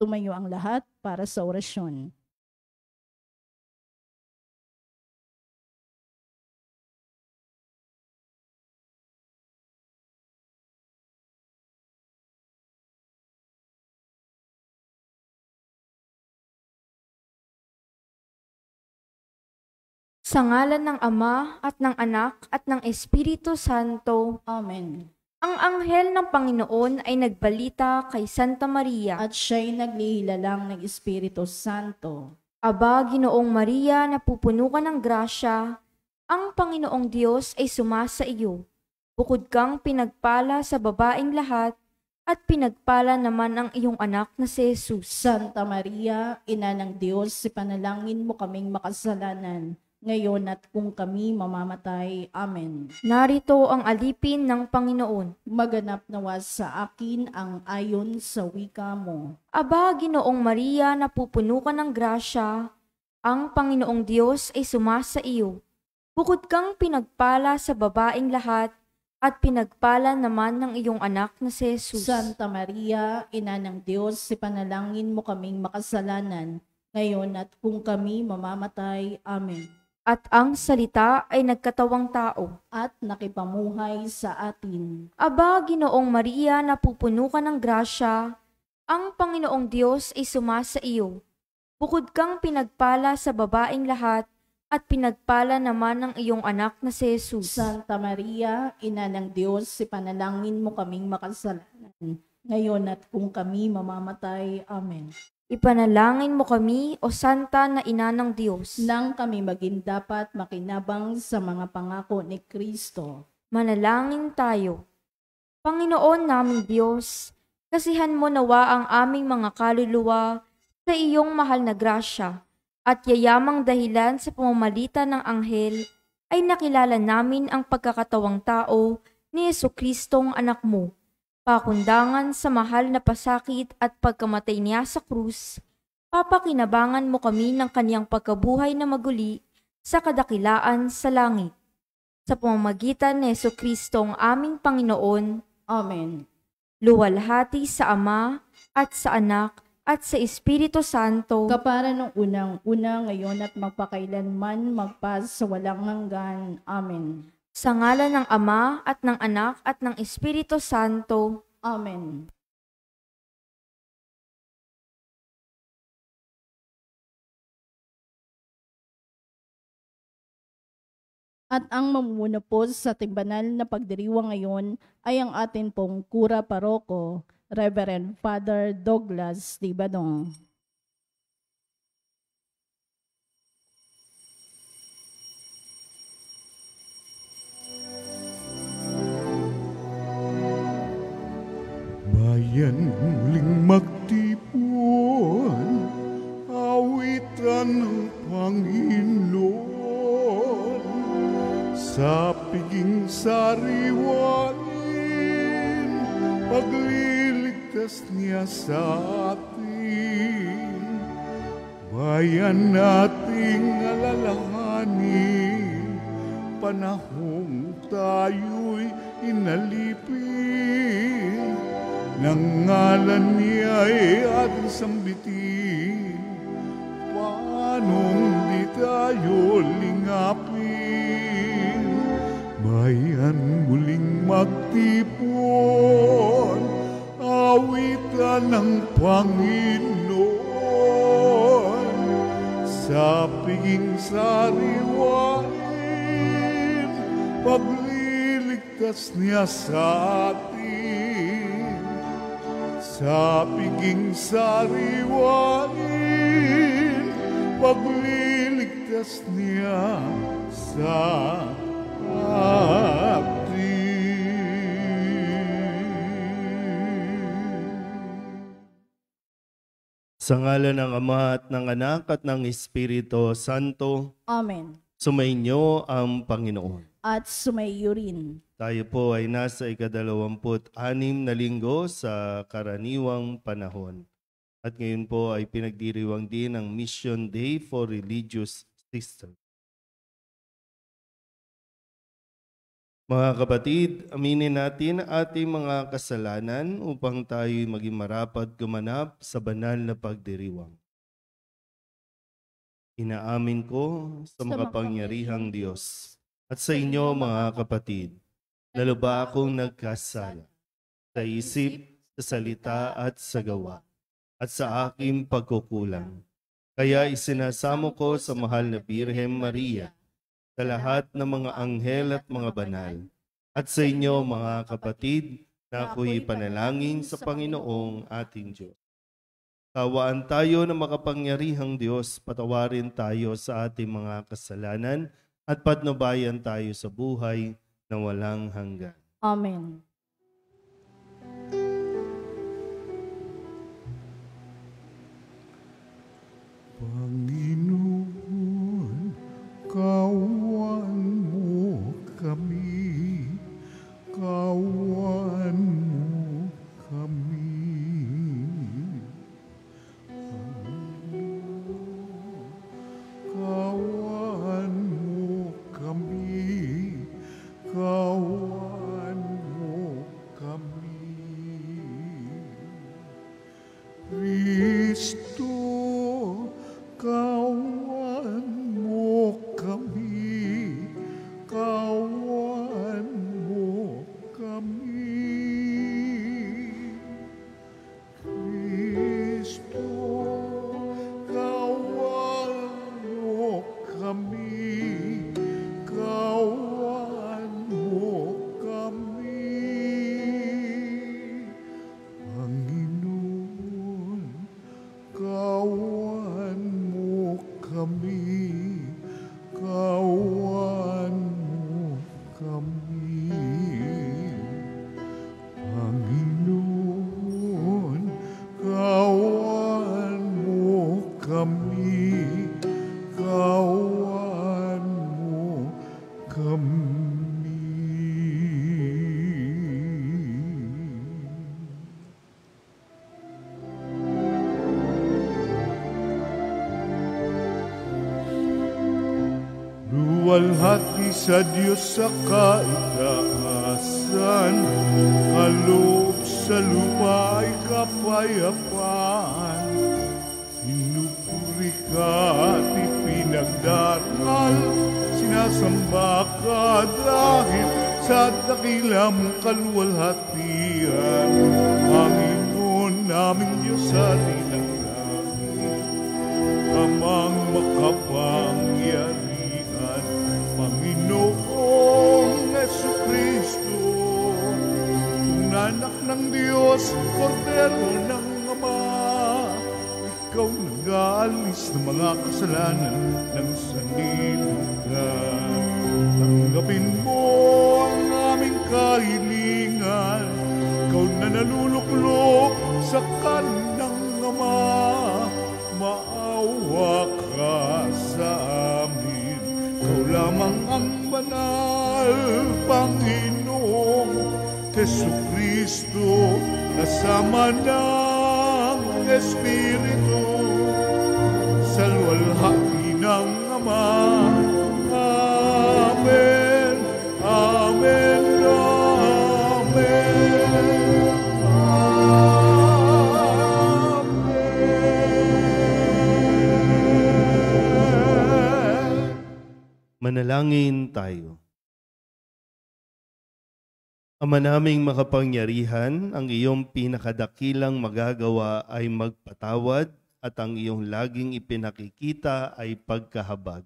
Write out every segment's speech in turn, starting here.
Tumayo ang lahat para sa orasyon. Sa ngalan ng Ama at ng Anak at ng Espiritu Santo, Amen. ang anghel ng Panginoon ay nagbalita kay Santa Maria. At siya'y naglihilalang ng Espiritu Santo. Aba, Ginoong Maria, napupuno ka ng grasya, ang Panginoong Diyos ay sumasa iyo. Bukod kang pinagpala sa babaeng lahat, at pinagpala naman ang iyong anak na si Jesus. Santa Maria, Ina ng Diyos, ipanalangin mo kaming makasalanan, ngayon at kung kami mamamatay. Amen. Narito ang alipin ng Panginoon. Maganap nawa sa akin ang ayon sa wika mo. Aba, Ginoong Maria, napupuno ka ng grasya, ang Panginoong Diyos ay sumasa iyo. Bukod kang pinagpala sa babaeng lahat, at pinagpala naman ng iyong anak na si Jesus. Santa Maria, Ina ng Diyos, ipanalangin mo kaming makasalanan, ngayon at kung kami mamamatay. Amen. At ang salita ay nagkatawang tao. At nakipamuhay sa atin. Aba, Ginoong Maria, napupuno ka ng grasya, ang Panginoong Diyos ay sumasa iyo. Bukod kang pinagpala sa babaeng lahat, at pinagpala naman ng iyong anak na si Jesus. Santa Maria, Ina ng Diyos, ipanalangin mo kaming makasalanan, ngayon at kung kami mamamatay. Amen. Ipanalangin mo kami, O Santa na Ina ng Diyos, nang kami maging dapat makinabang sa mga pangako ni Kristo. Manalangin tayo. Panginoon naming Diyos, kasihan mo nawa ang aming mga kaluluwa sa iyong mahal na grasya, at yayamang dahilan sa pamamagitan ng anghel ay nakilala namin ang pagkakatawang tao ni Jesucristong anak mo. Pakundangan sa mahal na pasakit at pagkamatay niya sa krus, papakinabangan mo kami ng kaniyang pagkabuhay na maguli sa kadakilaan sa langit. Sa pamamagitan ni Jesucristong aming Panginoon. Amen. Luwalhati sa Ama at sa Anak at sa Espiritu Santo. Kapara nung unang-una, ngayon at magpakailanman, magpas sa walang hanggan. Amen. Sa ngalan ng Ama at ng Anak at ng Espiritu Santo. Amen. At ang mamumuno po sa ating banal na pagdiriwang ngayon ay ang atin pong Kura Paroko, Reverend Father Douglas Dibadong. Bayan muling magtipon, awitan ng Panginoon, sa piging sariwain, pagliligtas niya sa atin. Bayan nating alalahanin, panahong tayo'y inalipin, ng ngalan niya'y ating sambitin, paanong di tayo lingapin. Bayan muling magtipon, awitan ng Panginoon, sa piging sariwain, pagliligtas niya sa atin. Sa piging sariwain, pagliligtas niya sa Sa ngalan ng Ama at ng Anak at ng Espiritu Santo. Amen. Sumainyo ang Panginoon. At sumaiyo rin. Tayo po ay nasa ika-26 na linggo sa karaniwang panahon. At ngayon po ay pinagdiriwang din ang Mission Day for Religious Sisters. Mga kapatid, aminin natin ang ating mga kasalanan upang tayo maging marapat gumanap sa banal na pagdiriwang. Inaamin ko sa makapangyarihang Diyos at sa inyo mga kapatid, na lubha akong nagkasala sa isip, sa salita at sa gawa, at sa aking pagkukulang. Kaya isinasamo ko sa mahal na Birhen Maria, sa lahat ng mga anghel at mga banal, at sa inyo mga kapatid, na ako'y panalangin sa Panginoong ating Diyos. Kawaan tayo ng makapangyarihang Diyos, patawarin tayo sa ating mga kasalanan at patnubayan tayo sa buhay na walang hanggan. Amen. Panginoon, kawan mo kami, kawan mo kami. Kawan mo kami, kawan mo kami. Kristo, kawan mo kami, kawan mo kami. Kristo, kawan mo kami, kawan mo kami. Panginoon, kawan mo kami, kawan mo kami. Panginoon, kawan mo kami, kawan mo kami. Luwalhati sa Diyos sa kaitaasan, kaloob sa lupa ay kapayapaan. Pinupuri ka at ipinagdaral, sinasamba ka dahil sa dakila mong kaluwalhatian. Panginoon naming Diyos sa dinanglangit, amang makapangyarihan, Panginoong Jesucristo, anak ng Diyos, Kordero ng Ama, ikaw nag-aalis ng mga kasalanan ng sanlibutan. Tanggapin mo ang aming kahilingan, ikaw na naluluklok sa kanang Ama, maawa ka sa amin. Ikaw lamang ang banal, Panginoong Jesucristo, kasama ng Espiritu, sa luwalhati ng Ama. Amen, amen, amen. Manalangin tayo. Ama naming makapangyarihan, ang iyong pinakadakilang magagawa ay magpatawad at ang iyong laging ipinakikita ay pagkahabag.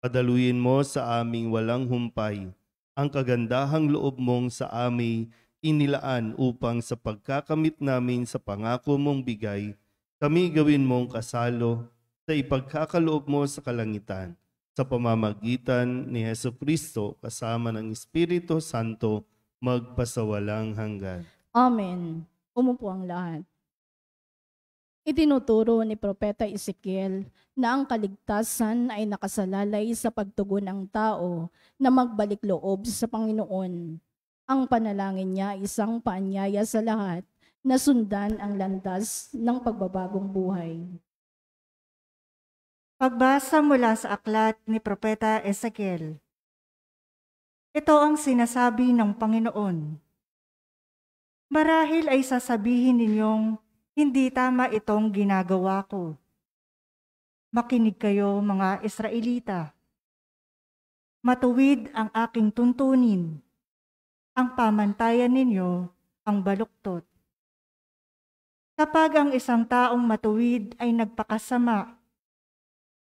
Padaluyin mo sa aming walang humpay ang kagandahang loob mong sa aming inilaan upang sa pagkakamit namin sa pangako mong bigay, kami gawin mong kasalo sa ipagkakaloob mo sa kalangitan sa pamamagitan ni Jesucristo kasama ng Espiritu Santo magpasawalang hanggan. Amen. Umupo ang lahat. Itinuturo ni Propeta Ezekiel na ang kaligtasan ay nakasalalay sa pagtugon ng tao na magbalik loob sa Panginoon. Ang panalangin niya isang paanyaya sa lahat na sundan ang landas ng pagbabagong buhay. Pagbasa mula sa aklat ni Propeta Ezekiel. Ito ang sinasabi ng Panginoon. Marahil ay sasabihin ninyong, hindi tama itong ginagawa ko. Makinig kayo mga Israelita. Matuwid ang aking tuntunin. Ang pamantayan ninyo ang baluktot. Kapag ang isang taong matuwid ay nagpakasama,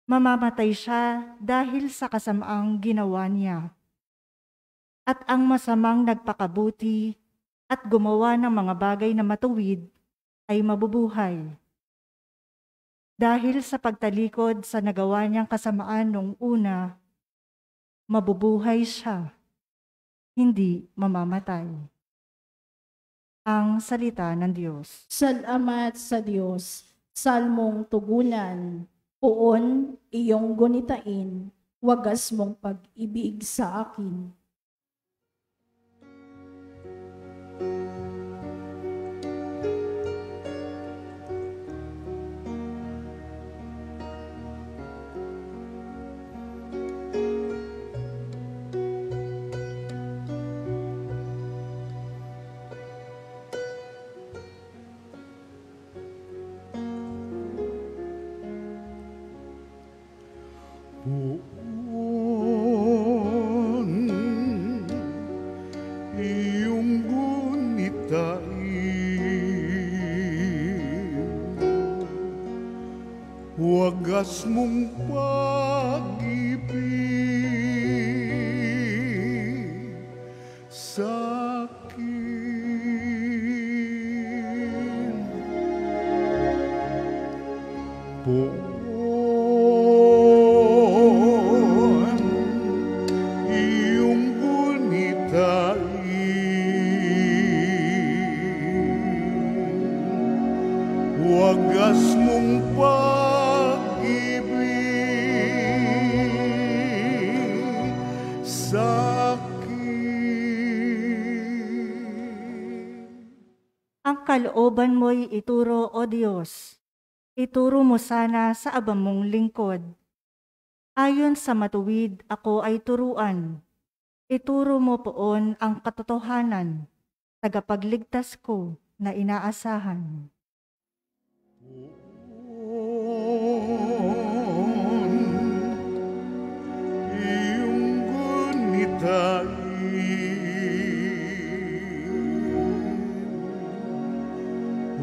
mamamatay siya dahil sa kasamaang ginawa niya. At ang masamang nagpakabuti at gumawa ng mga bagay na matuwid ay mabubuhay. Dahil sa pagtalikod sa nagawa niyang kasamaan noong una, mabubuhay siya, hindi mamamatay. Ang salita ng Diyos. Salamat sa Diyos. Salmong tugunan, poon iyong gunitain, wagas mong pag-ibig sa akin. Poon, iyong gunitain, wagas mong pag-ibig sa akin. Poon, iyong gunitain, wagas mong pag-ibig sa akin. Ang kalooban mo'y ituro, O Diyos. Ituro mo sana sa abang mong lingkod. Ayon sa matuwid ako ay turuan. Ituro mo poon ang katotohanan, tagapagligtas ko na inaasahan. Poon, iyong gunitain,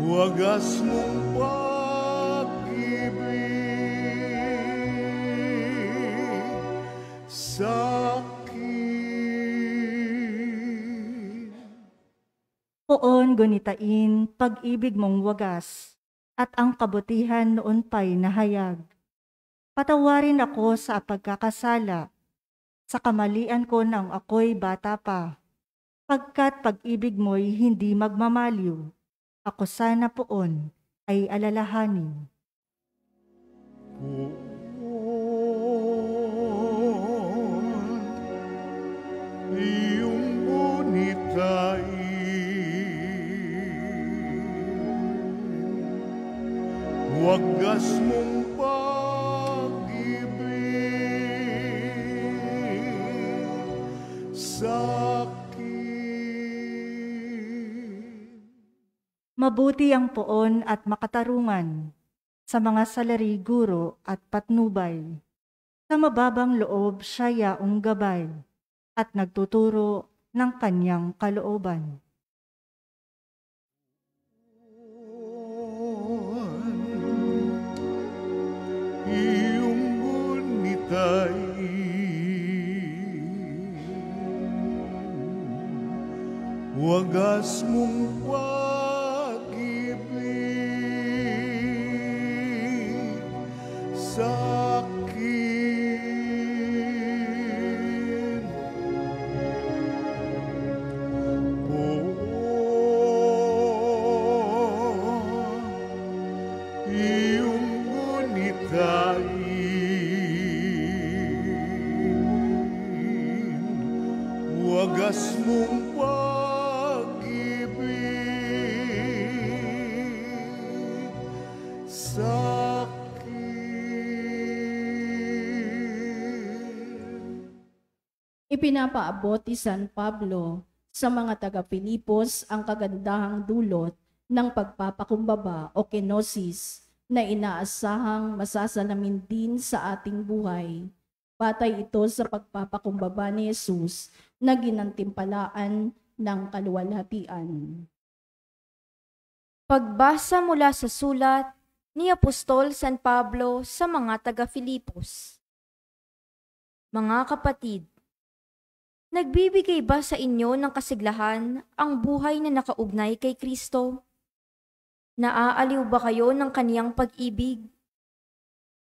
wagas mong pag-ibig sa akin. Poon gunitain pag-ibig mong wagas, at ang kabutihan noon pa'y nahayag. Patawarin ako sa pagkakasala, sa kamalian ko nang ako'y bata pa. Pagkat pag-ibig mo'y hindi magmamaliw, ako sana poon ay alalahanin. Poon, iyong gunitain, wagas mong pag-ibig sa akin. Mabuti ang poon at makatarungan sa mga salari, guro at patnubay. Sa mababang loob siya yaong gabay at nagtuturo ng kanyang kalooban. Iyong gunitain, wagas mong pag-ibig sa akin. Poon, iyong gunitain, wagas mong pag-ibig sa akin. Ipinapaabot ni San Pablo sa mga taga-Pilipos ang kagandahang dulot ng pagpapakumbaba o kenosis na inaasahang masasalamin din sa ating buhay. Batay ito sa pagpapakumbaba ni Jesus na ginantimpalaan ng kaluwalhatian. Pagbasa mula sa sulat ni Apostol San Pablo sa mga taga-Filipos. Mga kapatid, nagbibigay ba sa inyo ng kasiglahan ang buhay na nakaugnay kay Kristo? Naaaliw ba kayo ng kaniyang pag-ibig?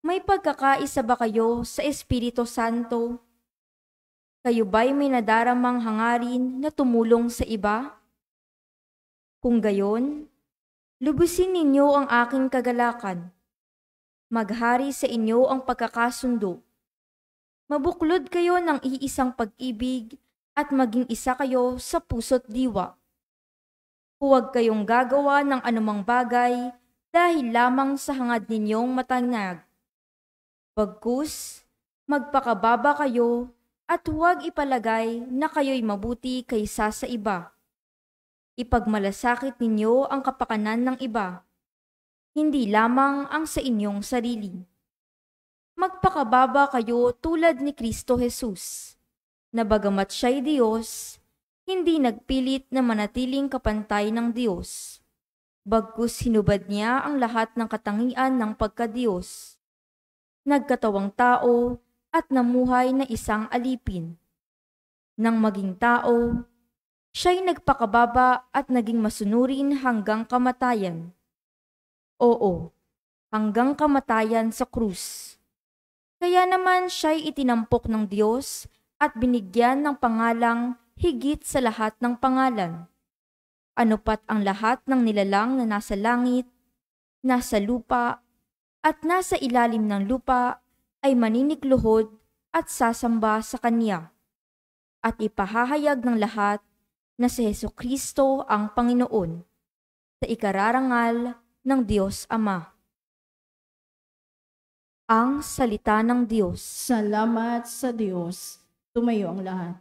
May pagkakaisa ba kayo sa Espiritu Santo? Kayo ba'y may nadaramang hangarin na tumulong sa iba? Kung gayon, lubusin ninyo ang aking kagalakan. Maghari sa inyo ang pagkakasundo. Mabuklod kayo ng iisang pag-ibig at maging isa kayo sa puso't diwa. Huwag kayong gagawa ng anumang bagay dahil lamang sa hangad ninyong matanag. Bagkus, magpakababa kayo at huwag ipalagay na kayo'y mabuti kaysa sa iba. Ipagmalasakit ninyo ang kapakanan ng iba, hindi lamang ang sa inyong sarili. Magpakababa kayo tulad ni Kristo Jesus, na bagamat siya'y Diyos, hindi nagpilit na manatiling kapantay ng Diyos. Bagkus hinubad niya ang lahat ng katangian ng pagka-Diyos. Nagkatawang tao at namuhay na isang alipin. Nang maging tao, siya'y nagpakababa at naging masunurin hanggang kamatayan. Oo, hanggang kamatayan sa krus. Kaya naman siya'y itinampok ng Diyos at binigyan ng pangalang higit sa lahat ng pangalan. Ano pat ang lahat ng nilalang na nasa langit, nasa lupa, at nasa ilalim ng lupa ay maninikluhod at sasamba sa Kanya. At ipahahayag ng lahat na si Hesukristo ang Panginoon sa ikararangal ng Diyos Ama. Ang salita ng Diyos. Salamat sa Diyos. Tumayo ang lahat.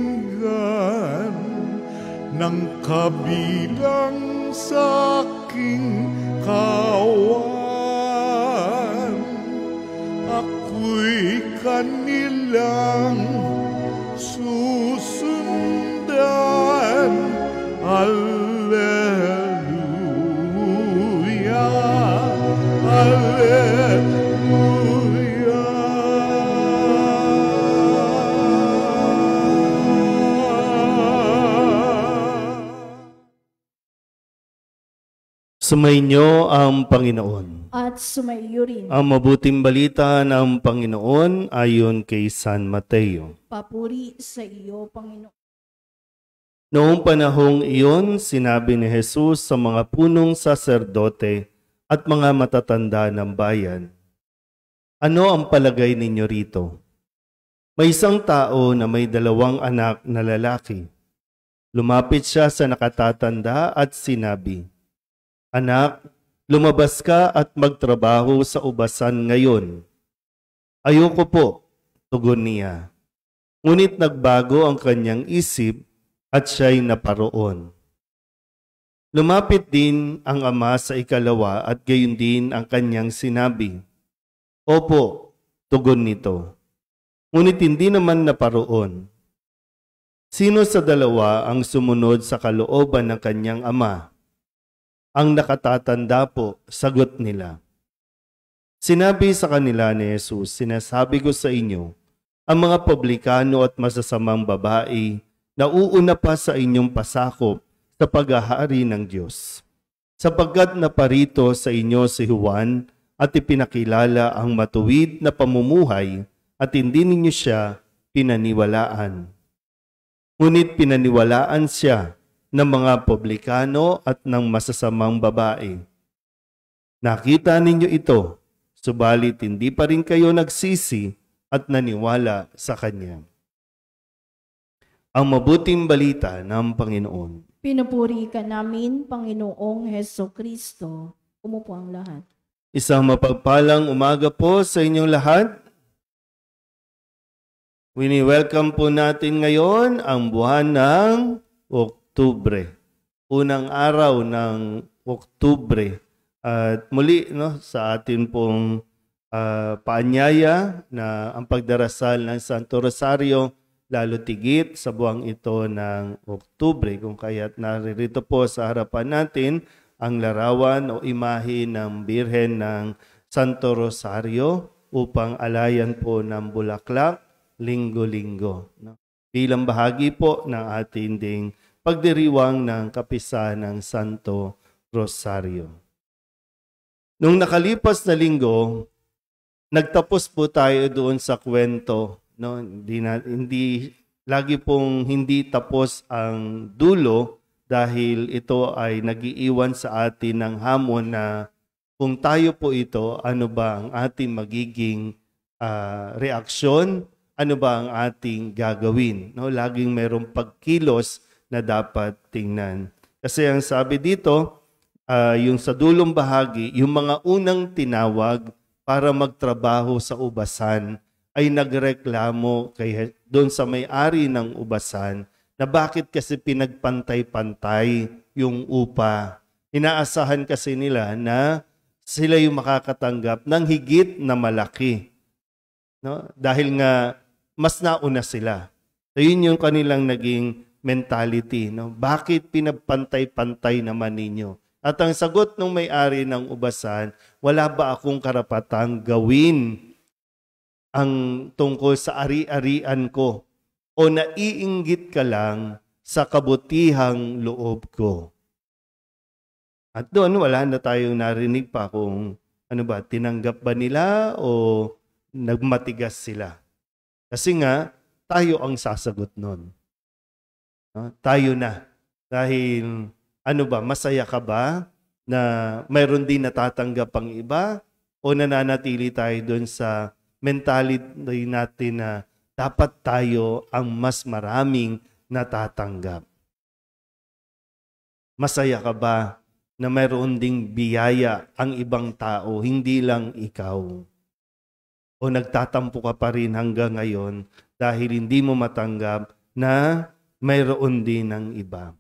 Pakikinggan ng kabilang sa aking kawan. Ako'y kanilang susundan. Alleluia, Alleluia. Sumainyo ang Panginoon. At sumaiyo rin. Ang mabuting balita ng Panginoon ayon kay San Mateo. Papuri sa iyo, Panginoon. Noong panahong iyon, sinabi ni Jesus sa mga punong saserdote at mga matatanda ng bayan, "Ano ang palagay ninyo rito? May isang tao na may 2 anak na lalaki. Lumapit siya sa nakatatanda at sinabi, 'Anak, lumabas ka at magtrabaho sa ubasan ngayon.' 'Ayoko po,' tugon niya. Ngunit nagbago ang kanyang isip at siya'y naparoon. Lumapit din ang ama sa ikalawa at gayon din ang kanyang sinabi. 'Opo,' tugon nito. Ngunit hindi naman naparoon. Sino sa dalawa ang sumunod sa kalooban ng kanyang ama? Ang nakatatanda po, sagot nila. Sinabi sa kanila ni Jesus, "Sinasabi ko sa inyo, ang mga publikano at masasamang babae na uuna pa sa inyong pasakop sa paghahari ng Diyos. sapagkat naparito sa inyo si Juan at ipinakilala ang matuwid na pamumuhay at hindi ninyo siya pinaniwalaan. Ngunit pinaniwalaan siya ng mga publikano at ng masasamang babae. Nakita ninyo ito, subalit hindi pa rin kayo nagsisi at naniwala sa Kanya. Ang mabuting balita ng Panginoon. Pinupuri ka namin, Panginoong Hesukristo. Umupo ang lahat. Isang mapagpalang umaga po sa inyong lahat. Wini-welcome po natin ngayon ang buwan ng Oktubre. Unang araw ng Oktubre. At muli sa atin pong paanyaya na ang pagdarasal ng Santo Rosario lalo tigit sa buwang ito ng Oktubre. Kung kaya't naririto po sa harapan natin ang larawan o imahe ng Birhen ng Santo Rosario upang alayan po ng bulaklak linggo-linggo. Bilang bahagi po ng ating ding pagdiriwang ng kapisahan ng Santo Rosario. Nung nakalipas na linggo, nagtapos po tayo doon sa kwento. Hindi lagi pong hindi tapos ang dulo dahil ito ay nagiiwan sa atin ng hamon na kung tayo po ito, ano ba ang ating magiging reaksyon? Ano ba ang ating gagawin? Laging mayroong pagkilos na dapat tingnan. Kasi ang sabi dito, yung sa dulong bahagi, yung mga unang tinawag para magtrabaho sa ubasan ay nagreklamo doon sa may-ari ng ubasan na bakit kasi pinagpantay-pantay yung upa. Inaasahan kasi nila na sila yung makakatanggap ng higit na malaki. Dahil nga mas nauna sila. So yun yung kanilang naging mentality. Bakit pinagpantay-pantay naman ninyo? At ang sagot ng may-ari ng ubasan, wala ba akong karapatang gawin ang tungkol sa ari-arian ko o naiinggit ka lang sa kabutihang loob ko? At doon wala na tayong narinig pa kung tinanggap ba nila o nagmatigas sila. Kasi nga, tayo ang sasagot nun. Tayo na. Dahil masaya ka ba na mayroon din natatanggap ang iba o nananatili tayo doon sa mentality natin na dapat tayo ang mas maraming natatanggap? Masaya ka ba na mayroon ding biyaya ang ibang tao, hindi lang ikaw? O nagtatampo ka pa rin hanggang ngayon dahil hindi mo matanggap na mayroon din ng iba?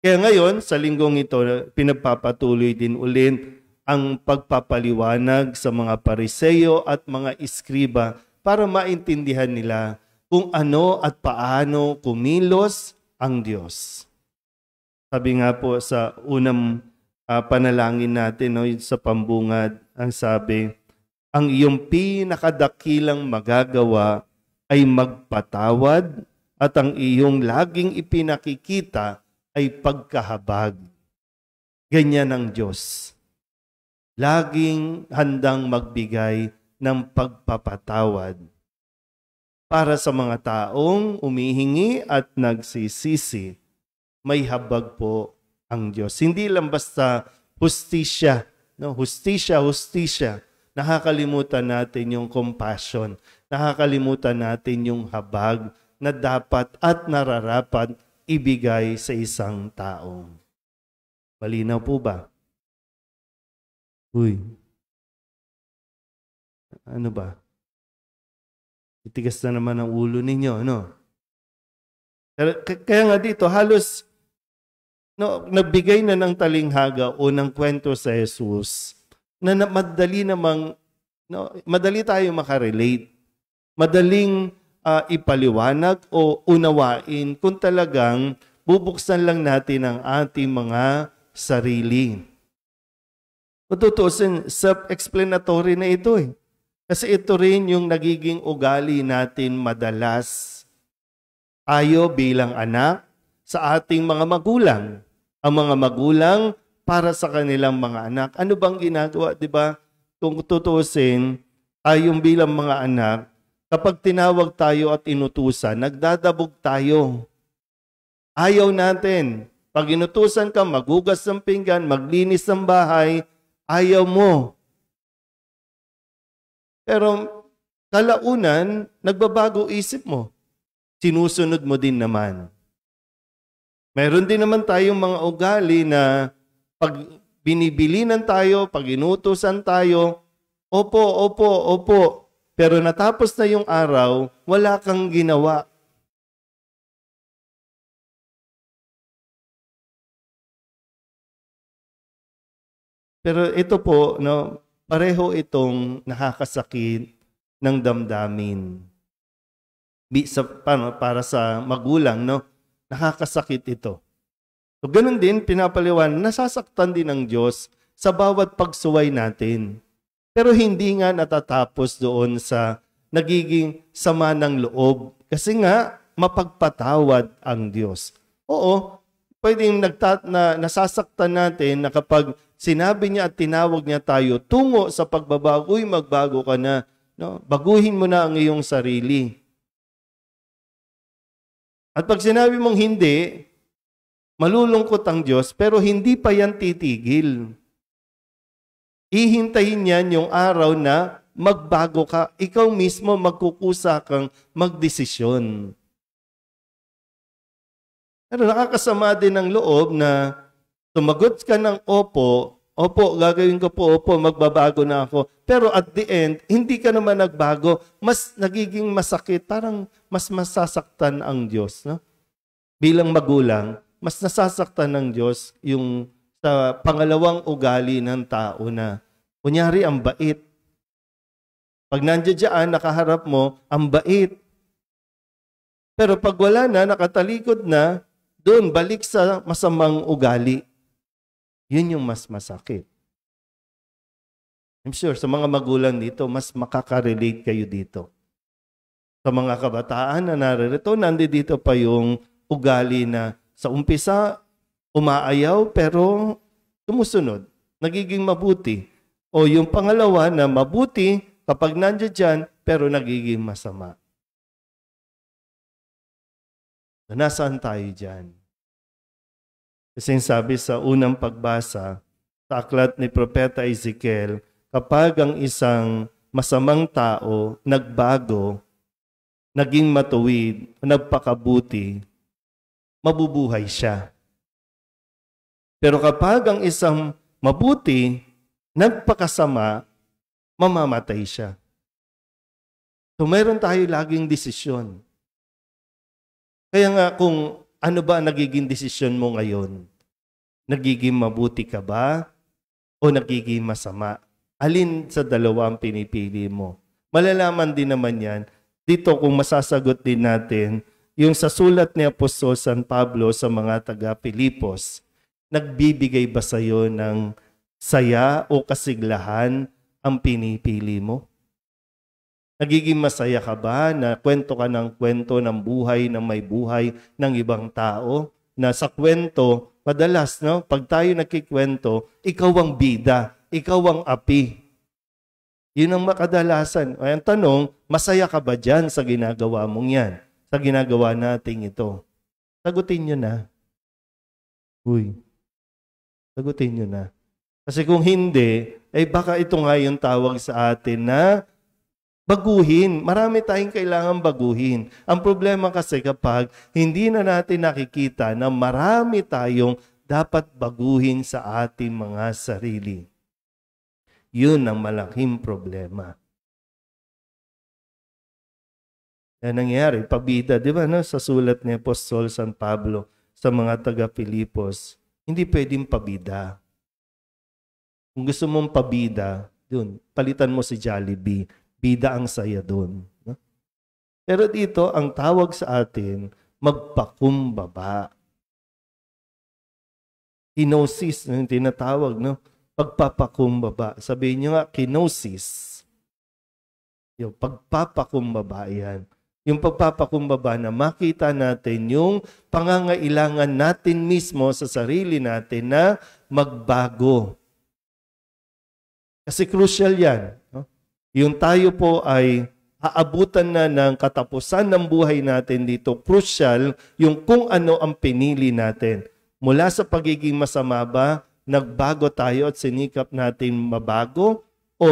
Kaya ngayon, sa linggong ito, pinagpapatuloy din ulit ang pagpapaliwanag sa mga Pariseyo at mga Iskriba para maintindihan nila kung ano at paano kumilos ang Diyos. Sabi nga po sa unang panalangin natin sa pambungad, ang sabi, ang iyong pinakadakilang magagawa ay magpatawad at ang iyong laging ipinakikita ay pagkahabag. Ganyan ang Diyos. Laging handang magbigay ng pagpapatawad para sa mga taong umihingi at nagsisisi. May habag po ang Diyos. Hindi lang basta hustisya. Hustisya. Nakakalimutan natin yung compassion. Nakakalimutan natin yung habag na dapat at nararapat ibigay sa isang tao. Malinaw po ba? Uy. Ano ba? Itigas na naman ang ulo ninyo, Kaya nga dito, halos nagbigay na ng talinghaga o ng kwento sa Jesus na madali tayo makarelate. Madaling ipaliwanag o unawain kung talagang bubuksan lang natin ang ating mga sarili. Tutuusin, self-explanatory na ito Kasi ito rin yung nagiging ugali natin madalas. Tayo bilang anak sa ating mga magulang. Ang mga magulang, para sa kanilang mga anak. Ano bang ginagawa, di ba? Kung tutusin, tayong bilang mga anak, kapag tinawag tayo at inutusan, nagdadabog tayo. Ayaw natin. Pag inutusan ka, maghugas ng pinggan, maglinis ng bahay, ayaw mo. Pero kalaunan, nagbabago isip mo. Sinusunod mo din naman. Meron din naman tayong mga ugali na pag binibilinan tayo, pag inutusan tayo, opo, opo, opo. Pero natapos na yung araw, wala kang ginawa. Pero ito po, no, pareho itong nakakasakit ng damdamin. Para sa magulang, no, nakakasakit ito. So, ganun din, pinapaliwan, nasasaktan din ng Diyos sa bawat pagsuway natin. Pero hindi nga natatapos doon sa nagiging sama ng loob. Kasi nga, mapagpatawad ang Diyos. Oo, pwedeng nasasaktan natin na kapag sinabi niya at tinawag niya tayo tungo sa pagbabago, magbago ka na. No? Baguhin mo na ang iyong sarili. At pag sinabi mong hindi, malulungkot ang Diyos, pero hindi pa yan titigil. Ihintayin niyan yung araw na magbago ka. Ikaw mismo magkukusa kang magdesisyon. Pero nakakasama din ng loob na tumagot ka ng opo, gagawin ko po, opo, magbabago na ako. Pero at the end, hindi ka naman nagbago. Mas nagiging masakit, parang mas masasaktan ang Diyos. No? Bilang magulang, mas nasasaktan ng Diyos yung sa pangalawang ugali ng tao na, kunyari, ang bait. Pag nandiyan, nakaharap mo, ang bait. Pero pag wala na, nakatalikod na, doon, balik sa masamang ugali. Yun yung mas masakit. I'm sure, sa mga magulang dito, mas makaka-relate kayo dito. Sa mga kabataan na naririto, nandito pa yung ugali na sa umpisa, umaayaw, pero tumusunod. Nagiging mabuti. O yung pangalawa na mabuti, kapag nandiyan dyan, pero nagiging masama. Nasaan tayo dyan? Kasi sabi sa unang pagbasa, sa aklat ni Propeta Ezekiel, kapag ang isang masamang tao nagbago, naging matuwid, nagpakabuti, mabubuhay siya. Pero kapag ang isang mabuti, nagpakasama, mamamatay siya. So mayroon tayo laging desisyon. Kaya nga kung ano ba nagiging desisyon mo ngayon? Nagiging mabuti ka ba? O nagiging masama? Alin sa dalawa ang pinipili mo? Malalaman din naman yan. Dito kung masasagot din natin, yung sa sulat ni Apostol San Pablo sa mga taga-Pilipos, nagbibigay ba sa iyo ng saya o kasiglahan ang pinipili mo? Nagiging masaya ka ba na kwento ka ng kwento ng buhay ng may buhay ng ibang tao? Na sa kwento, madalas, no, pag tayo nagkikwento, ikaw ang bida, ikaw ang api. Yun ang makadalasan. Ay, ang tanong, masaya ka ba dyan sa ginagawa mong yan? Sa ginagawa nating ito? Sagutin nyo na. Uy, sagutin nyo na. Kasi kung hindi, ay baka ito nga yung tawag sa atin na baguhin. Marami tayong kailangan baguhin. Ang problema kasi kapag hindi na natin nakikita na marami tayong dapat baguhin sa ating mga sarili. Yun ang malaking problema. Yan nangyari, pabida, di ba, no? Sa sulat ni Apostol San Pablo sa mga taga-Pilipos, hindi pwedeng pabida. Kung gusto mong pabida, dun, palitan mo si Jollibee. Bida ang saya doon. No? Pero dito, ang tawag sa atin, magpakumbaba. Kinosis, yung tinatawag, no? Pagpapakumbaba. Sabihin nyo nga, kinosis. Yung pagpapakumbaba yan. Yung pagpapakumbaba na makita natin yung pangangailangan natin mismo sa sarili natin na magbago. Kasi crucial yan. No? Yung tayo po ay aabutan na ng katapusan ng buhay natin dito. Crucial yung kung ano ang pinili natin. Mula sa pagiging masama ba, nagbago tayo at sinikap natin mabago? O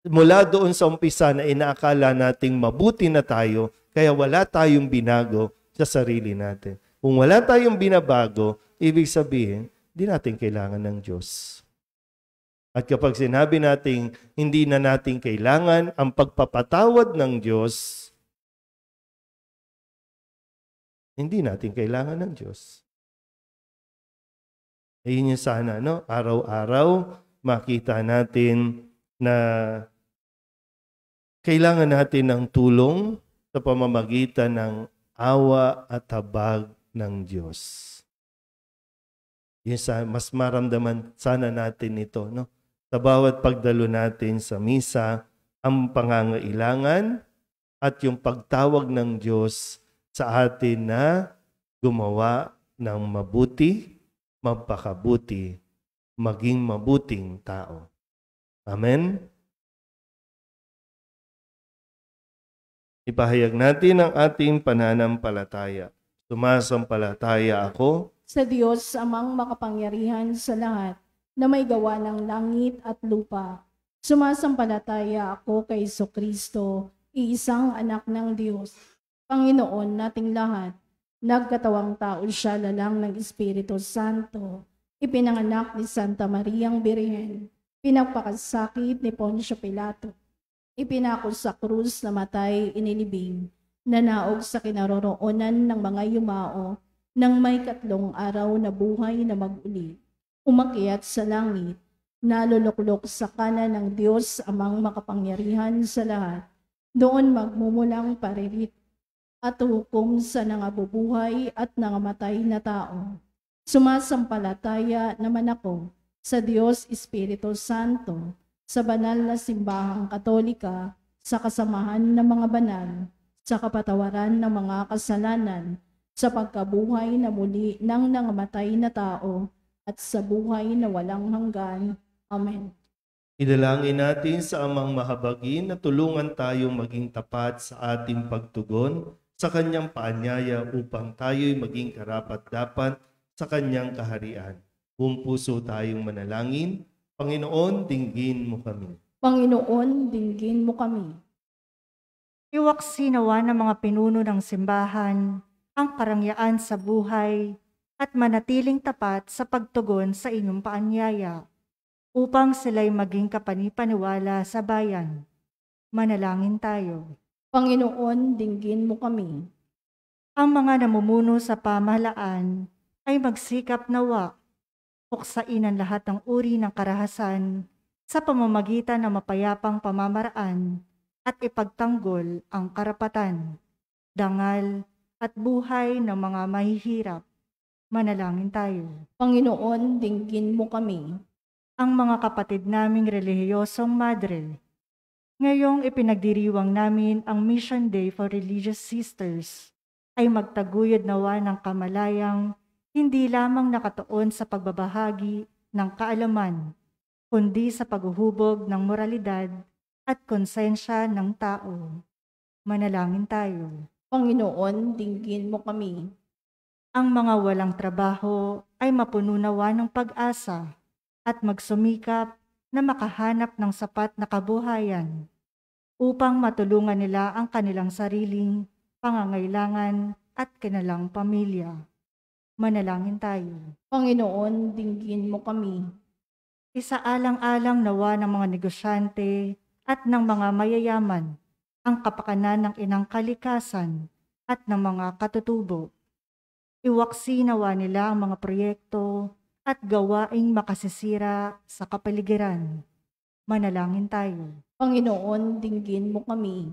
mula doon sa umpisa na inaakala nating mabuti na tayo, kaya wala tayong binago sa sarili natin. Kung wala tayong binabago, ibig sabihin, hindi natin kailangan ng Diyos. At kapag sinabi natin, hindi na natin kailangan ang pagpapatawad ng Diyos, hindi natin kailangan ng Diyos. Ayun yung sana, no? Araw-araw, makita natin na kailangan natin ng tulong sa pamamagitan ng awa at habag ng Diyos. Yun mas maramdaman sana natin ito, no? Sa bawat pagdalo natin sa misa, ang pangangailangan at yung pagtawag ng Diyos sa atin na gumawa ng mabuti, magpakabuti, maging mabuting tao. Amen? Ipahayag natin ang ating pananampalataya. Sumasampalataya ako sa Diyos amang makapangyarihan sa lahat, na may gawa ng langit at lupa. Sumasampalataya ako kay Jesucristo, iisang anak ng Diyos, Panginoon nating lahat. Nagkatawang tao siya lalang ng Espiritu Santo, ipinanganak ni Santa Mariang Birhen, pinagpakasakit ni Poncio Pilato, ipinako sa krus, namatay, inilibing, nanaog sa kinaroroonan ng mga yumao, nang may 3 araw na buhay na mag-uli. Umakyat sa langit, naluluklok sa kanan ng Diyos amang makapangyarihan sa lahat. Doon magmumulang paririt at hukom sa nangabubuhay at nangamatay na tao. Sumasampalataya naman ako sa Diyos Espiritu Santo, sa banal na simbahang katolika, sa kasamahan ng mga banal, sa kapatawaran ng mga kasalanan, sa pagkabuhay na muli ng nangamatay na tao, at sa buhay na walang hanggan. Amen. Idalangin natin sa Amang Mahabagin na tulungan tayong maging tapat sa ating pagtugon sa Kanyang paanyaya upang tayo'y maging karapat-dapat sa Kanyang kaharian. Buong puso tayong manalangin. Panginoon, dinggin mo kami. Panginoon, dinggin mo kami. Iwaksi nawa ng mga pinuno ng simbahan ang karangyaan sa buhay at manatiling tapat sa pagtugon sa inyong paanyaya, upang sila'y maging kapanipaniwala sa bayan. Manalangin tayo. Panginoon, dinggin mo kami. Ang mga namumuno sa pamahalaan ay magsikap nawa, puksain ang lahat ng uri ng karahasan sa pamamagitan ng mapayapang pamamaraan at ipagtanggol ang karapatan, dangal at buhay ng mga mahihirap. Manalangin tayo. Panginoon, dinggin mo kami. Ang mga kapatid naming relihiyosong madre, ngayong ipinagdiriwang namin ang Mission Day for Religious Sisters, ay magtaguyod nawa ng kamalayang hindi lamang nakatuon sa pagbabahagi ng kaalaman, kundi sa paghuhubog ng moralidad at konsensya ng tao. Manalangin tayo. Panginoon, dinggin mo kami. Ang mga walang trabaho ay mapuno nawa ng pag-asa at magsumikap na makahanap ng sapat na kabuhayan upang matulungan nila ang kanilang sariling pangangailangan at kanilang pamilya. Manalangin tayo. Panginoon, dinggin mo kami. Isaalang-alang nawa ng mga negosyante at ng mga mayayaman ang kapakanan ng inang kalikasan at ng mga katutubo. Iwaksi nawa nila ang mga proyekto at gawaing makasisira sa kapaligiran. Manalangin tayo. Panginoon, dinggin mo kami.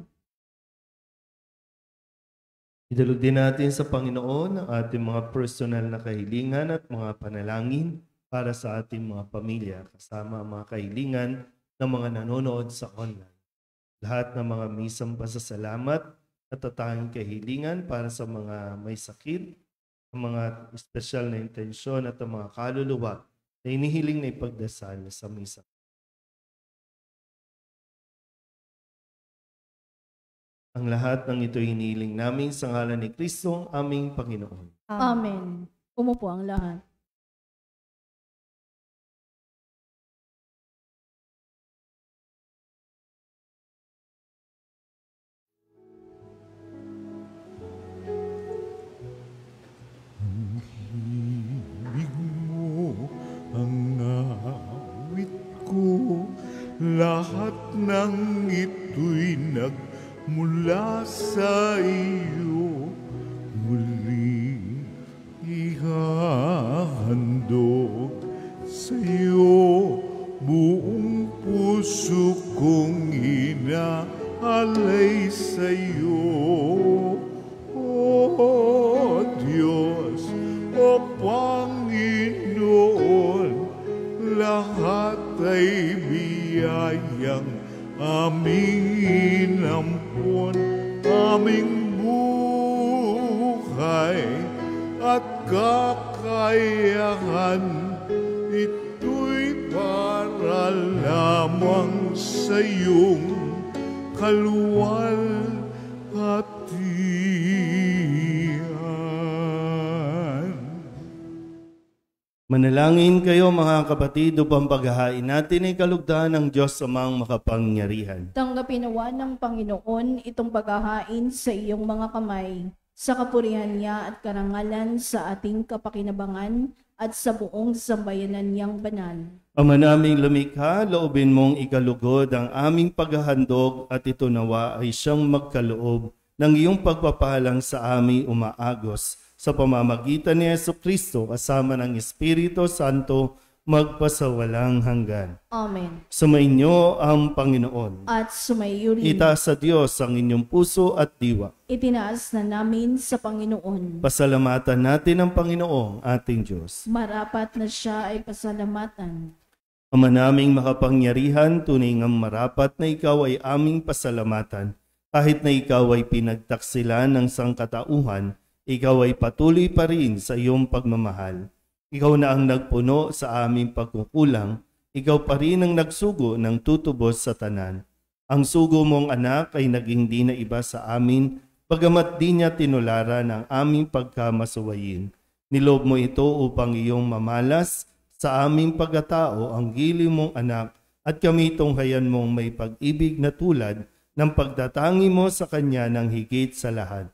Idalog din natin sa Panginoon ang ating mga personal na kahilingan at mga panalangin para sa ating mga pamilya, kasama ang mga kahilingan ng mga nanonood sa online. Lahat ng mga misang pasasalamat natatanging kahilingan para sa mga may sakit, ang mga espesyal na intensyon at ang mga kaluluwa na inihiling na ipagdasal sa misa. Ang lahat ng ito hinihiling namin sa ngalan ni Kristo, aming Panginoon. Amen. Umupo ang lahat. Ibig mo ang awit ko, lahat ng ito'y nagmula sa iyo. Muli ihahandog sa iyo, buong puso kong inaalay sa iyo. O Diyos, o Panginoon, lahat ay biyayang aming inampon, aming buhay at kakayahan. Ito'y para lamang sa iyong kaluwalhatian. Manalangin kayo mga kapatid upang paghahain natin ay kalugdan ng Diyos Amang makapangyarihan. Tanggapin nawa ng Panginoon itong paghahain sa iyong mga kamay, sa kapurihan niya at karangalan sa ating kapakinabangan at sa buong sambayanan niyang banal. Ama naming lumikha, loobin mong ikalugod ang aming paghahandog at ito nawa ay siyang magkaloob ng iyong pagpapalang sa aming umaagos sa pamamagitan ni Jesucristo kasama ng Espiritu Santo magpasawalang hanggan. Amen. Sumainyo ang Panginoon. At sumayo rin. Itaas sa Diyos ang inyong puso at diwa. Itinaas na namin sa Panginoon. Pasalamatan natin ang Panginoong ating Diyos. Marapat na siya ay pasalamatan. Ama naming makapangyarihan, tunay ngang marapat na ikaw ay aming pasalamatan. Kahit na ikaw ay pinagtaksilan ng sangkatauhan, ikaw ay patuloy pa rin sa iyong pagmamahal. Ikaw na ang nagpuno sa aming pagkukulang, ikaw pa rin ang nagsugo ng tutubos sa tanan. Ang sugo mong anak ay naging di na iba sa amin, bagamat di niya tinularan ang aming pagkamasuwayin. Nilob mo ito upang iyong mamalas sa aming pagkatao ang gili mong anak at kami tunghayan mong may pag-ibig na tulad ng pagdatangi mo sa kanya ng higit sa lahat.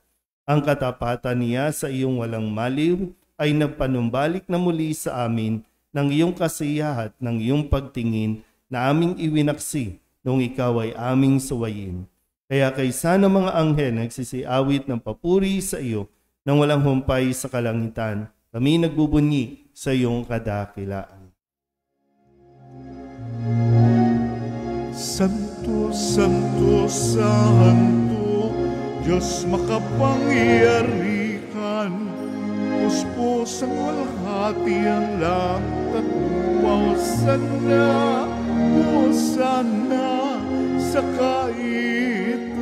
Ang katapatan niya sa iyong walang maliw ay nagpanumbalik na muli sa amin ng iyong kasiyahat ng iyong pagtingin na aming iwinaksi nung ikaw ay aming suwayin. Kaya kaysa ng mga anghel nagsisiawit ng papuri sa iyo nang walang humpay sa kalangitan, kami nagbubunyi sa iyong kadakilaan. Santo, Santo, Santo, Diyos makapangyarihan, puspos ang walhati ang langit at lupa. Hosana sa kaitaasan,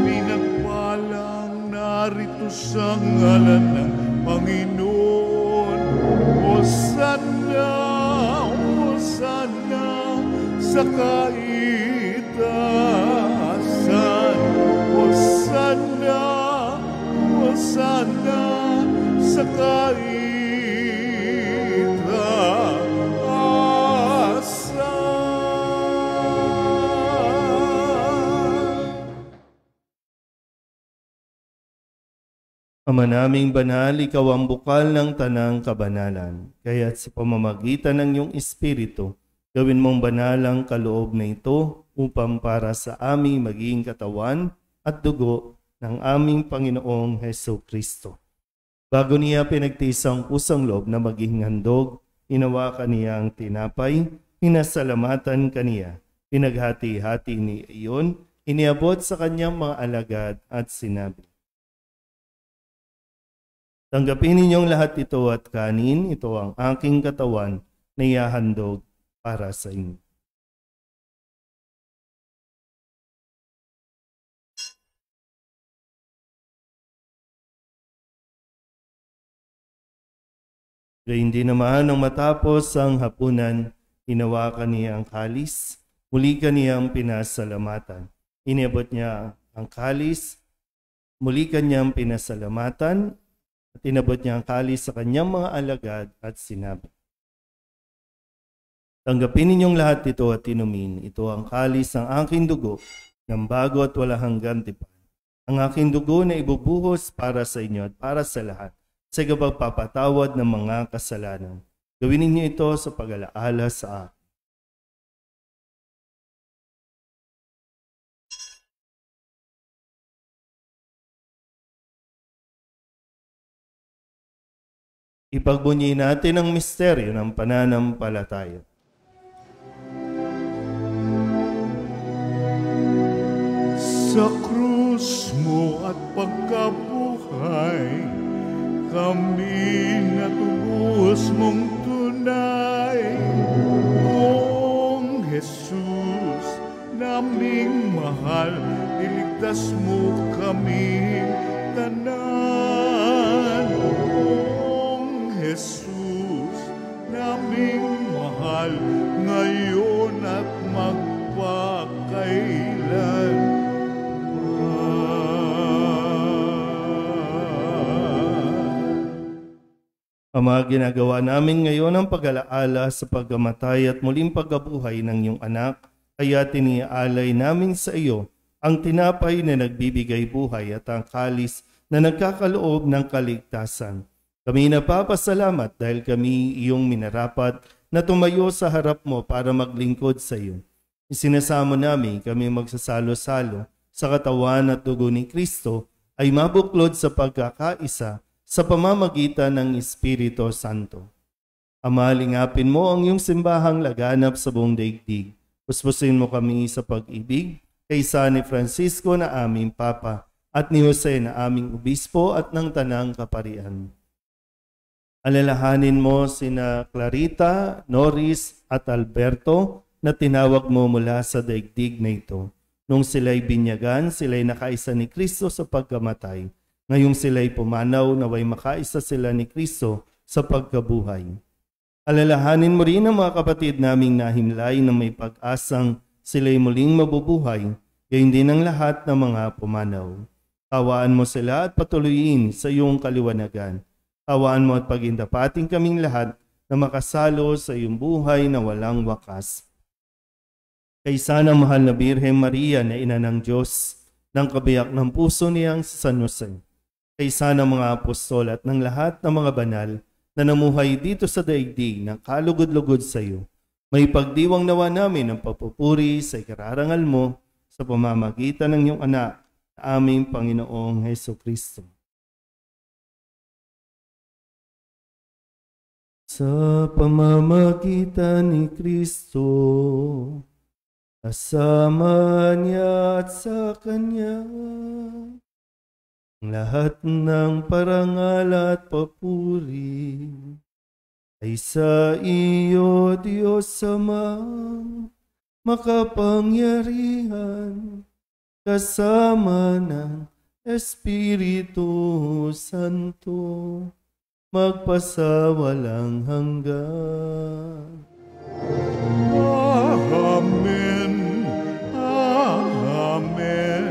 pinagpalang narito sa ngalan ng Panginoon. Hosana, Hosana sa kaitaasan. Hosana, Hosana sa kaitaasan. Ama naming banal, ikaw ang bukal ng tanang kabanalan. Kaya't sa pamamagitan ng iyong Espiritu, gawin mong banal ang kaloob na ito upang para sa aming maging katawan at dugo ng aming Panginoong Jesucristo. Bago niya pinagtiis ang pusang loob na maging handog, hinawakan niya ang tinapay, pinasalamatan kaniya, pinaghati-hati ni iyon, iniabot sa kanyang mga alagad at sinabi, tanggapin ninyong lahat ito at kanin, ito ang aking katawan na ihahandog para sa inyo. Gayun din naman nang matapos ang hapunan, hinawakan niya ang kalis, muli kaniyang pinasalamatan. Iniabot niya ang kalis, muli kanyang pinasalamatan, at inabot niya ang kalis sa kanyang mga alagad at sinabi, "Tanggapin ninyong lahat ito at inumin. Ito ang kalis ng aking dugo, ng bago at walang hanggang tipan. Ang aking dugo na ibubuhos para sa inyo at para sa lahat, sa pagpapatawad ng mga kasalanan. Gawin ninyo ito sa pag-alaala sa akin." Ipagbunyi natin ang misteryo ng pananampalataya. Sa krus mo at pagkabuhay, kami natubos mong tunay. Oong Jesus, naming mahal, iligtas mo kami tanan. Oong Jesus, naming mahal, ngayon at magpakailan. Ama, ginagawa namin ngayon ang pag-alaala sa pagkamatay at muling pagkabuhay ng iyong anak, kaya tiniaalay namin sa iyo ang tinapay na nagbibigay buhay at ang kalis na nagkakaloob ng kaligtasan. Kami napapasalamat dahil kami iyong minarapat na tumayo sa harap mo para maglingkod sa iyo. Isinasamo namin kami magsasalo-salo sa katawan at dugo ni Kristo ay mabuklod sa pagkakaisa sa pamamagitan ng Espiritu Santo. Ama, lingapin mo ang iyong simbahang laganap sa buong daigdig. Puspusin mo kami sa pag-ibig kay San Francisco na aming Papa at ni Jose na aming Obispo at ng Tanang Kaparian. Alalahanin mo sina Clarita, Norris at Alberto na tinawag mo mula sa daigdig na ito. Nung sila'y binyagan, sila'y nakaisa ni Kristo sa pagkamatay. Ngayong sila'y pumanaw, naway makaisa sila ni Kristo sa pagkabuhay. Alalahanin mo rin ang mga kapatid naming nahimlay na may pag-asang sila'y muling mabubuhay, gayon din ang lahat ng mga pumanaw. Tawaan mo sila at patuloyin sa iyong kaliwanagan. Tawaan mo at pagindapating kaming lahat na makasalo sa iyong buhay na walang wakas. Kay sana mahal na Birhen Maria na ina ng Diyos, ng kabiyak ng puso niyang si San Jose, kay sana mga apostol at ng lahat ng mga banal na namuhay dito sa daigdig ng kalugod-lugod sa iyo, may pagdiwang nawa namin ang papupuri sa ikararangal mo sa pamamagitan ng iyong anak, aming Panginoong Hesukristo. Sa pamamagitan ni Kristo, kasama niya at sa Kanya, lahat ng parangal at papuri ay sa iyo, Diyos Ama, makapangyarihan, kasama ng Espiritu Santo, magpasawalang hanggan. Amen. Amen.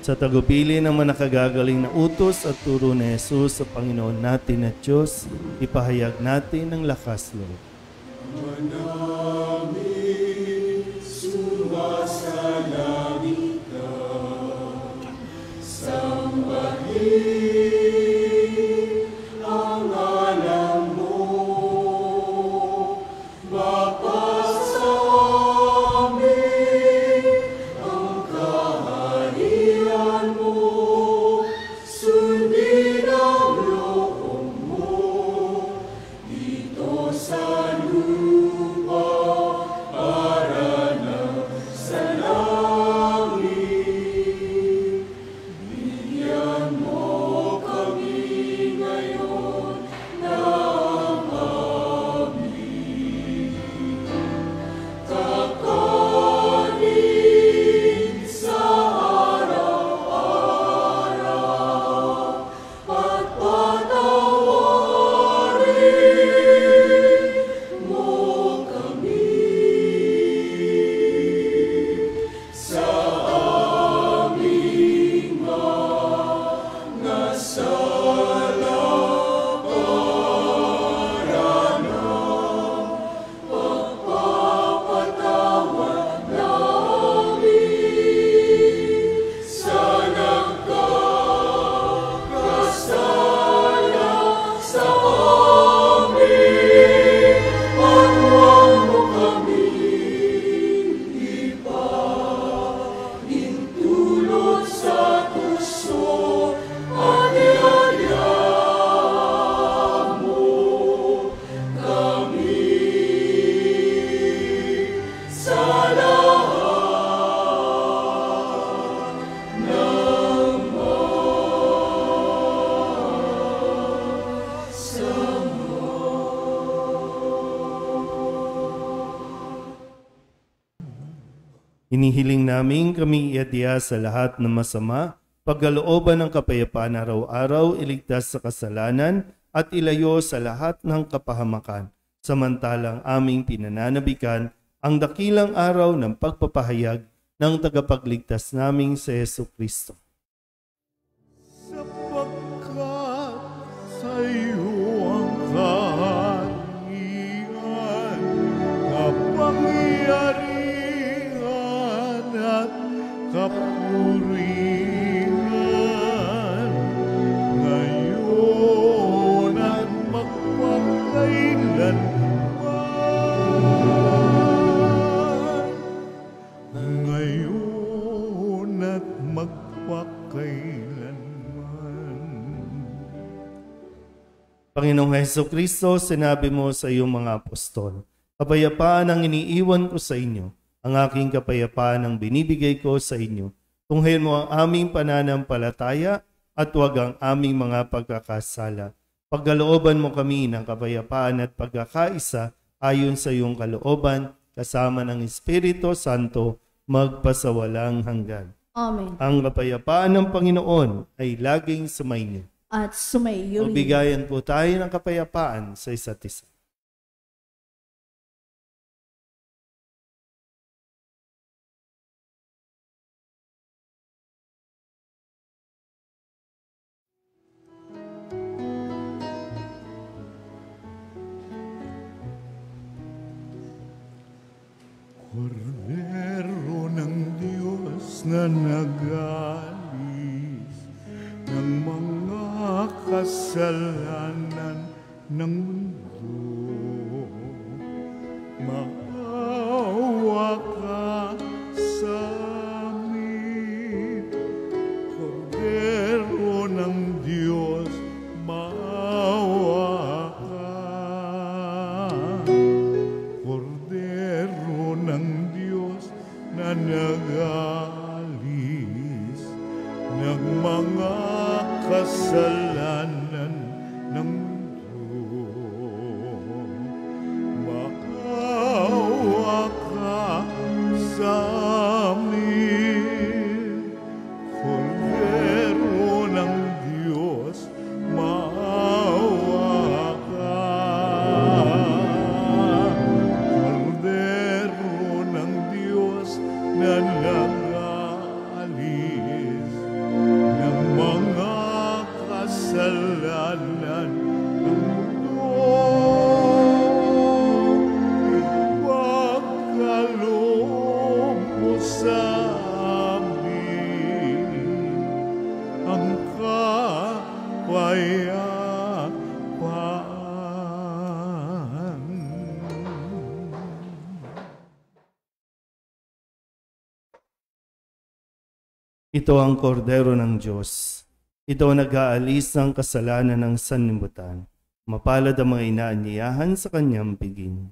Sa tagupili ng mga nakagagaling na utos at turo ni Jesus sa Panginoon natin at Diyos, ipahayag natin ang lakas loob. Manaming sumasalangit ka, sambahin ang ngalan mo, mapasa amin ang kaharian mo, sundin ang loob mo, dito sa lupa para na sa langit. Inihiling namin kami iadya sa lahat ng masama, pagkalooban ng kapayapaan araw-araw, iligtas sa kasalanan, at ilayo sa lahat ng kapahamakan. Samantalang aming pinananabikan ang dakilang araw ng pagpapahayag ng tagapagligtas naming si Jesucristo. Sapagkat sa iyo ang kaharian, kapangyarihan at kapurihan, ngayon at magpakailanman. Ngayon at magpakailanman. Panginoong Jesucristo, sinabi mo sa iyong mga apostol, kapayapaan ang iniiwan ko sa inyo, ang aking kapayapaan ang binibigay ko sa inyo. Tunghayin mo ang aming pananampalataya at huwag ang aming mga pagkakasala. Pagkalooban mo kami ng kapayapaan at pagkakaisa ayon sa iyong kalooban, kasama ng Espiritu Santo, magpasawalang hanggan. Amen. Ang kapayapaan ng Panginoon ay laging sumainyo. At sumaiyo rin. Magbigayan po tayo ng kapayapaan sa isa't isa. Kordero ng Diyos na nag-alis ng mga kasalanan ng mundo, maawa ka sa amin. Kordero ng Diyos, maawa ka. Kordero ng Diyos na nag-alis ng mga kasalanan ng mundo, maawa ka sa amin. Kordero ng Diyos, maawa ka. Kordero ng Diyos na nag-alis ng mga kasalanan ng mundo, ipagkaloob mo sa amin ang kapayapaan. Ito ang kordero ng Diyos. Ito ang nag-aalis ng kasalanan ng sanlibutan. Mapalad ang mga inaanyayahan sa kanyang piging.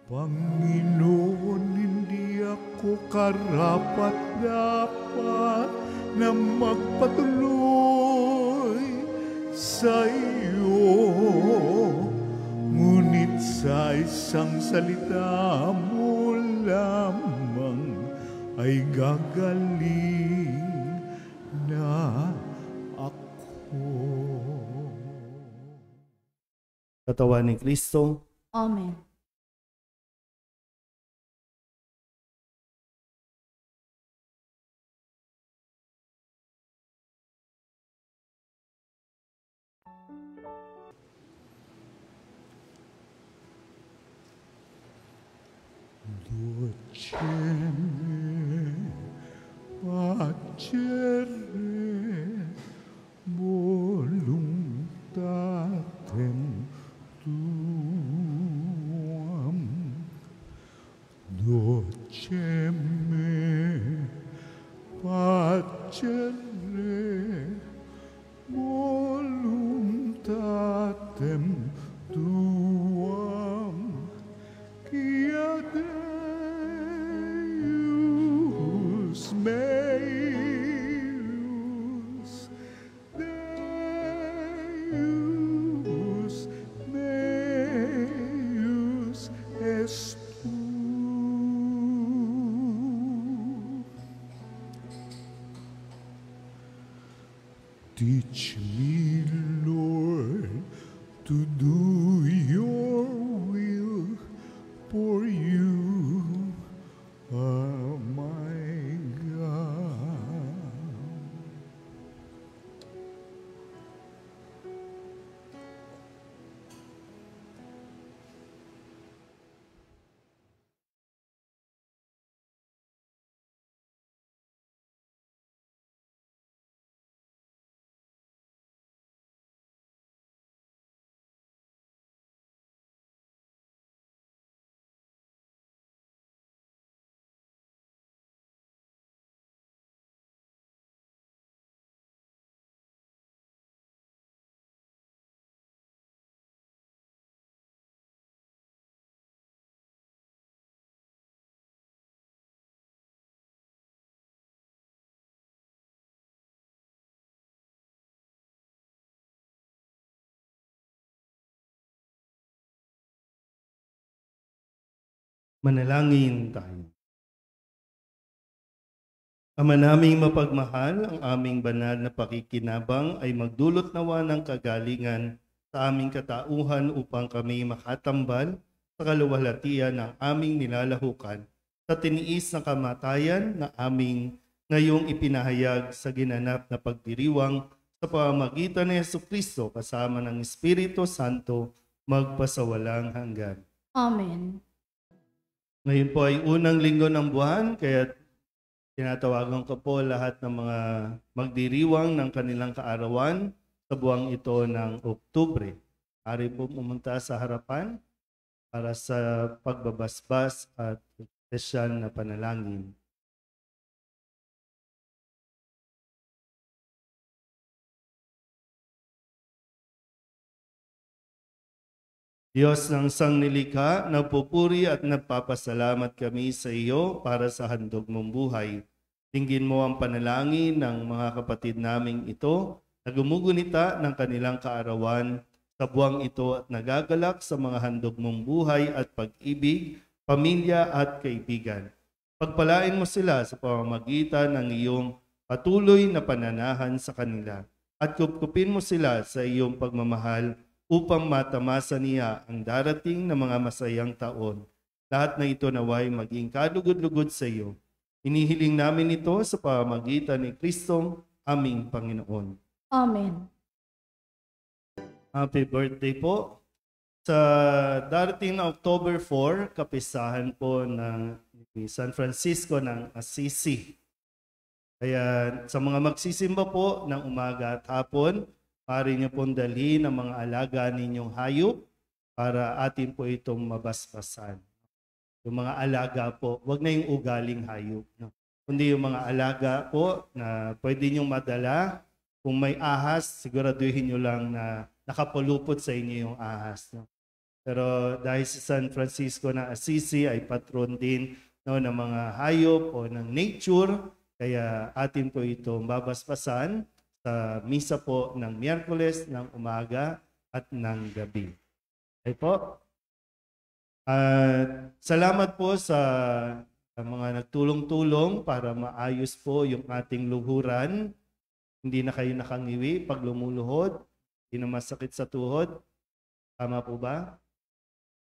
Panginoon, hindi ako karapat-dapat na magpatuloy sa iyo. Ngunit sa isang salita mo lamang ay gagaling na ako. Katawan ni Kristo, Amen. Duceme pacere voluntatem tuam. Duceme pacere voluntatem tuam. Quia Deus meus, Deus meus est tu. Teach me, Lord, to do your will, for you are my God. Manalangin tayo. Ama naming mapagmahal, ang aming banal na pakikinabang ay magdulot nawa ng kagalingan sa aming katauhan upang kami makatambal sa kaluwalhatian ng aming nilalahukan sa tiniis na kamatayan na aming ngayong ipinahayag sa ginanap na pagdiriwang sa pamamagitan ni Jesucristo kasama ng Espiritu Santo magpasawalang hanggan. Amen. Ngayon po ay unang linggo ng buwan, kaya tinatawagan ko po lahat ng mga magdiriwang ng kanilang kaarawan sa buwang ito ng Oktubre. Ari po pumunta sa harapan para sa pagbabasbas at espesyal na panalangin. Diyos ng sangnilikha, nagpupuri at nagpapasalamat kami sa iyo para sa handog mong buhay. Dinggin mo ang panalangin ng mga kapatid naming ito na gumugunita ng kanilang kaarawan sa buwang ito at nagagalak sa mga handog mong buhay at pag-ibig, pamilya at kaibigan. Pagpalain mo sila sa pamamagitan ng iyong patuloy na pananahan sa kanila at kupkupin mo sila sa iyong pagmamahal upang matamasa niya ang darating na mga masayang taon. Lahat na ito naway maging kalugod-lugod sa iyo. Inihiling namin ito sa pamamagitan ni Kristong aming Panginoon. Amen. Happy birthday po. Sa darating na October 4, kapisahan po ng San Francisco ng Assisi. Kaya sa mga magsisimba po ng umaga at hapon, maaari niyo pong dalhin ang mga alaga ninyong hayop para atin po itong mabasbasan. Yung mga alaga po, wag na yung ugaling hayop. No? Kundi yung mga alaga po na pwede niyong madala. Kung may ahas, siguraduhin niyo lang na nakapulupot sa inyo yung ahas. No? Pero dahil si San Francisco na Assisi ay patron din no, ng mga hayop o ng nature, kaya atin po itong babasbasan sa misa po ng Miyerkules, ng umaga at ng gabi. Okay po. Salamat po sa mga nagtulong-tulong para maayos po yung ating luhuran. Hindi na kayo nakangiwi pag lumuluhod, hindi na masakit sa tuhod. Tama po ba?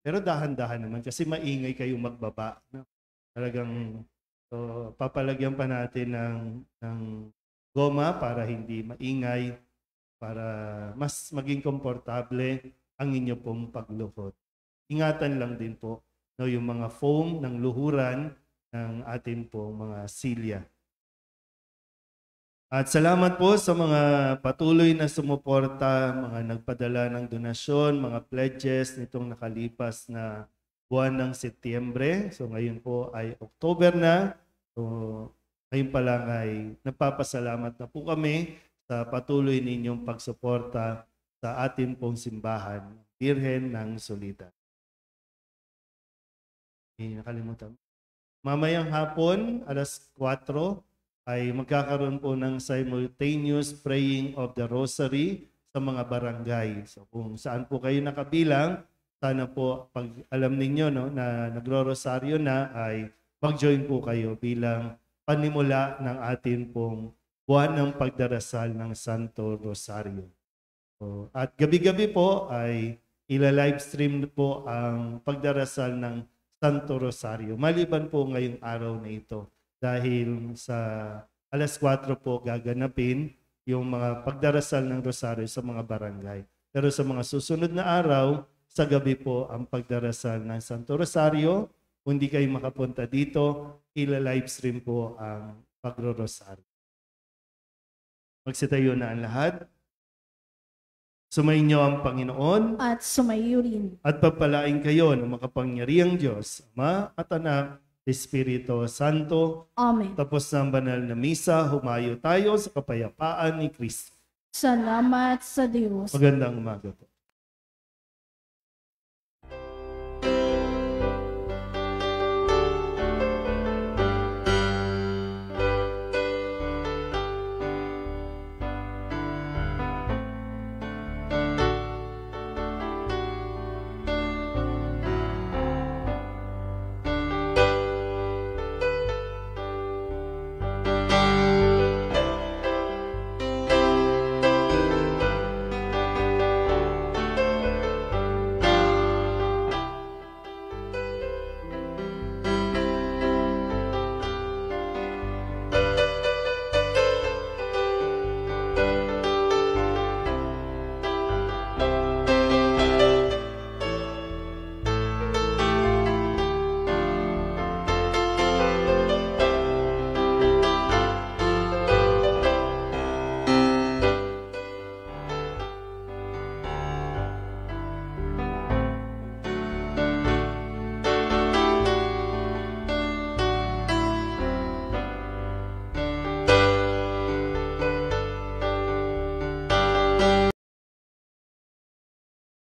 Pero dahan-dahan naman kasi maingay kayong magbaba. No? Talagang papalagyan pa natin ng goma para hindi maingay, para mas maging komportable ang inyo pong pagluhod. Ingatan lang din po no, yung mga foam ng luhuran ng atin pong mga silya. At salamat po sa mga patuloy na sumuporta, mga nagpadala ng donasyon, mga pledges nitong nakalipas na buwan ng Setyembre. So ngayon po ay October na. So ngayon pa lang ay nagpapasalamat na po kami sa patuloy ninyong pagsuporta sa atin pong simbahan, Birhen ng Soledad. Nakalimutan. Mamayang hapon, alas 4, ay magkakaroon po ng simultaneous praying of the Rosary sa mga barangay. So kung saan po kayo nakabilang, sana po pag alam ninyo no, na nagro-rosaryo na ay mag-join po kayo bilang panimula ng atin pong buwan ng pagdarasal ng Santo Rosario. At gabi-gabi po ay ila-livestream po ang pagdarasal ng Santo Rosario. Maliban po ngayong araw na ito dahil sa alas 4 po gaganapin yung mga pagdarasal ng Rosario sa mga barangay. Pero sa mga susunod na araw, sa gabi po ang pagdarasal ng Santo Rosario. Kung di kayo makapunta dito, ila-livestream po ang pagro-Rosario. Magsitayo na ang lahat. Sumainyo ang Panginoon At sumayo rin. at pagpalain kayo ng makapangyarihang Diyos, Ama at Anak, Espiritu Santo. Amen. Tapos na ang banal na misa, humayo tayo sa kapayapaan ni Kristo. Salamat sa Diyos. Magandang umaga po.